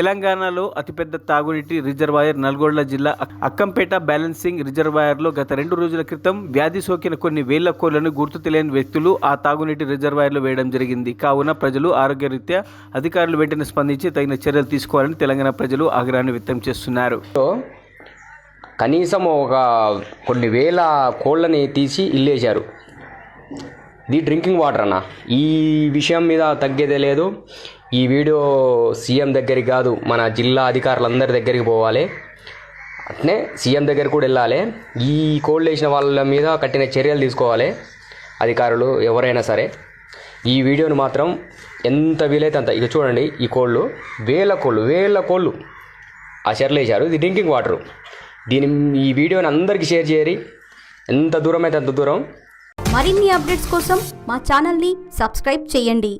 తెలంగాణలో అతిపెద్ద తాగునీటి రిజర్వాయర్ నల్గొండ జిల్లా అక్కంపేట బ్యాలెన్సింగ్ రిజర్వాయర్లో గత 2 రోజుల క్రితం వ్యాధి సోకిన కొన్ని వేల కోళ్లను గుర్తు తెలియని వ్యక్తులు ఆ తాగునీటి రిజర్వాయర్లో వేయడం జరిగింది. కావున ప్రజలు ఆరోగ్యరీత్యా అధికారులు వెంటనే స్పందించి తగిన చర్యలు తీసుకోవాలని తెలంగాణ ప్రజలు ఆగ్రహాన్ని వ్యక్తం చేస్తున్నారు. కనీసం కొన్ని వేల కోళ్ళని తీసి ఇల్లేశారు. ఇది డ్రింకింగ్ వాటర్ అన్న. ఈ విషయం మీద తగ్గేదే లేదు. ఈ వీడియో సీఎం దగ్గరికి కాదు, మన జిల్లా అధికారులందరి దగ్గరికి పోవాలి. అట్నే సీఎం దగ్గర కూడా వెళ్ళాలి. ఈ కోళ్ళు వేసిన వాళ్ళ మీద కఠిన చర్యలు తీసుకోవాలి అధికారులు ఎవరైనా సరే. ఈ వీడియోని మాత్రం ఎంత వీలైతే అంత. ఇక చూడండి, ఈ కోళ్ళు వేల కోళ్ళు ఆ చెర్లు వేశారు. ఇది డ్రింకింగ్ వాటరు. ఈ వీడియోని అందరికీ షేర్ చేయరి. ఎంత దూరం అయితే అంత దూరం. మరిన్ని అప్డేట్స్ కోసం మా ఛానల్ని సబ్స్క్రైబ్ చేయండి.